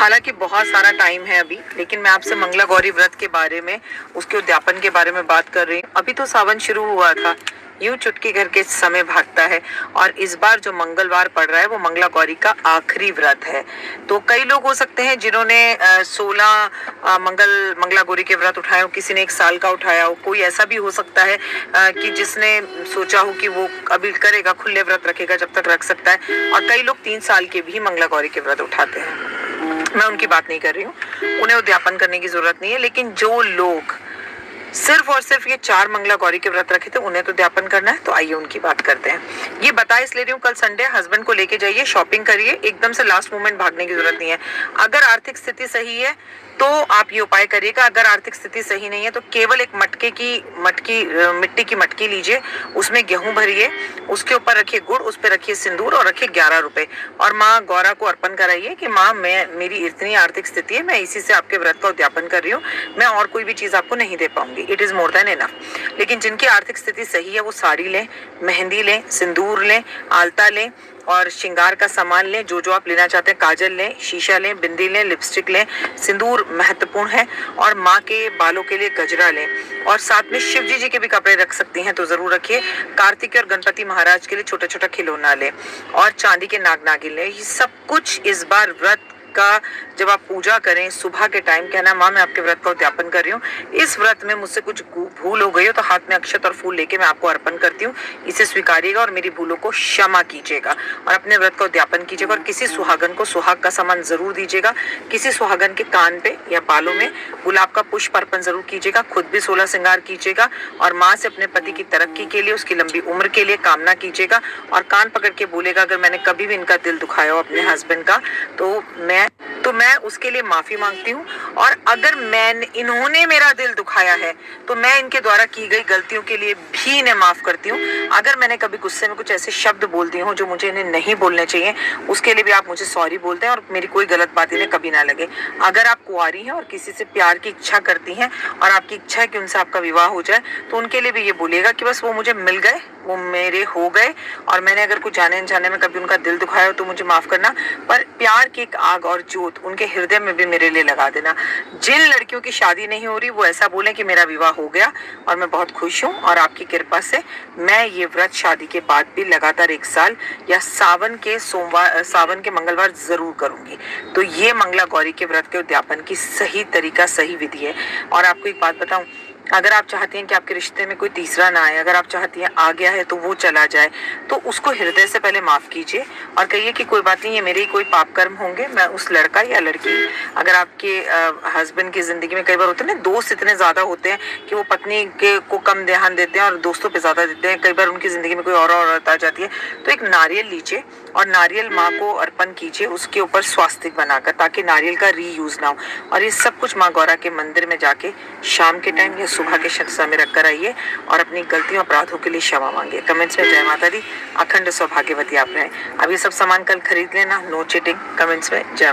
हालांकि बहुत सारा टाइम है अभी, लेकिन मैं आपसे मंगला गौरी व्रत के बारे में, उसके उद्यापन के बारे में बात कर रही हूँ। अभी तो सावन शुरू हुआ था, यूं चुटकी घर के समय भागता है। और इस बार जो मंगलवार पड़ रहा है वो मंगला गौरी का आखिरी व्रत है। तो कई लोग हो सकते हैं जिन्होंने 16 मंगला गौरी के व्रत उठाए हो, किसी ने 1 साल का उठाया हो, कोई ऐसा भी हो सकता है कि जिसने सोचा हो कि वो अभी करेगा, खुले व्रत रखेगा जब तक रख सकता है। और कई लोग 3 साल के भी मंगला गौरी के व्रत उठाते हैं। मैं उनकी बात नहीं कर रही हूँ, उन्हें उद्यापन करने की जरूरत नहीं है। लेकिन जो लोग सिर्फ और सिर्फ ये 4 मंगला गौरी के व्रत रखे थे, उन्हें तो उद्यापन करना है। तो आइए उनकी बात करते हैं। ये बता इसलिए रही हूँ, कल संडे, हस्बैंड को लेके जाइए, शॉपिंग करिए, एकदम से लास्ट मोमेंट भागने की जरूरत नहीं है। अगर आर्थिक स्थिति सही है तो आप ये उपाय करिएगा। अगर आर्थिक स्थिति सही नहीं है तो केवल एक मिट्टी की मटकी लीजिए, उसमें गेहूं भरिए, उसके ऊपर रखिए गुड़, उस पर रखिए सिंदूर और रखिए 11 रुपए, और माँ गौरा को अर्पण कराइए कि माँ मेरी इतनी आर्थिक स्थिति है, मैं इसी से आपके व्रत का उद्यापन कर रही हूँ, मैं और कोई भी चीज आपको नहीं दे पाऊंगी, it is more than enough. लेकिन जिनकी आर्थिक स्थिति सही है वो साड़ी लें, मेहंदी लें, सिंदूर लें, आलता लें और श्रृंगार का सामान लें, जो जो आप लेना चाहते हैं, काजल लें, शीशा लें, बिंदी लें, लिपस्टिक लें, सिंदूर महत्वपूर्ण है, और माँ के बालों के लिए गजरा लें, और साथ में शिव जी के भी कपड़े रख सकती हैं तो जरूर रखिए। कार्तिक और गणपति महाराज के लिए छोटा छोटा खिलौना लें, और चांदी के नाग नागिन लें। ये सब कुछ इस बार व्रत का जब आप पूजा करें, सुबह के टाइम कहना, माँ मैं आपके व्रत का उद्यापन कर रही हूँ, इस व्रत में मुझसे कुछ भूल हो गई हो तो हाथ में अक्षत और फूल लेके मैं आपको अर्पण करती हूँ, इसे स्वीकारिएगा और मेरी भूलों को क्षमा कीजिएगा, और अपने व्रत का उद्यापन कीजिएगा। और किसी सुहागन को सुहाग का सामान जरूर दीजिएगा, किसी सुहागन के कान पे या बालों में गुलाब का पुष्प अर्पण जरूर कीजिएगा, खुद भी 16 श्रृंगार कीजिएगा, और माँ से अपने पति की तरक्की के लिए, उसकी लंबी उम्र के लिए कामना कीजिएगा, और कान पकड़ के बोलेगा अगर मैंने कभी भी इनका दिल दुखाया हो अपने हस्बैंड का तो मैं उसके लिए माफी मांगती हूँ, और अगर इन्होंने मेरा दिल दुखाया है तो मैं इनके द्वारा की गई गलतियों के लिए भी इन्हें माफ करती हूँ। अगर मैंने कभी गुस्से में कुछ ऐसे शब्द बोल दिए हों जो मुझे इन्हें नहीं बोलने चाहिए, उसके लिए भी आप मुझे सॉरी बोलते हैं, और मेरी कोई गलत बात इन्हें कभी ना लगे। अगर आप कुंवारी हैं और किसी से प्यार की इच्छा करती हैं और आपकी इच्छा है कि उनसे आपका विवाह हो जाए, तो उनके लिए भी ये बोलिएगा कि बस वो मुझे मिल गए, वो मेरे हो गए, और मैंने अगर कुछ जाने अनजाने में कभी उनका दिल दुखाया हो तो मुझे माफ करना, पर प्यार की एक आग और जोत उनके हृदय में भी मेरे लिए लगा देना। जिन लड़कियों की शादी नहीं हो रही वो ऐसा बोले कि मेरा विवाह हो गया और मैं बहुत खुश हूँ, और आपकी कृपा से मैं ये व्रत शादी के बाद भी लगातार 1 साल या सावन के मंगलवार जरूर करूंगी। तो ये मंगला गौरी के व्रत के उद्यापन की सही तरीका, सही विधि है। और आपको एक बात बताऊं, अगर आप चाहती हैं कि आपके रिश्ते में कोई तीसरा ना आए, अगर आप चाहती हैं आ गया है तो वो चला जाए, तो उसको हृदय से पहले माफ कीजिए और कहिए कि कोई बात नहीं, ये मेरे ही कोई पाप कर्म होंगे, मैं उस लड़का या लड़की, अगर आपके हस्बैंड की जिंदगी में कई बार होते हैं ना, दोस्त इतने ज्यादा होते हैं कि वो पत्नी को कम ध्यान देते हैं और दोस्तों पे ज्यादा देते हैं, कई बार उनकी जिंदगी में कोई और औरत आ जाती है, तो एक नारियल लीजिए और नारियल माँ को अर्पण कीजिए, उसके ऊपर स्वास्तिक बनाकर, ताकि नारियल का रीयूज ना हो। और ये सब कुछ माँ गौरा के मंदिर में जाके शाम के टाइम या सुबह के समय रख कर आइए और अपनी गलतियों अपराधों के लिए क्षमा मांगिए। कमेंट्स में जय माता दी, अखंड सौभाग्यवती आप रहें। अब ये सब सामान कल खरीद लेना, नो चीटिंग। कमेंट्स में जय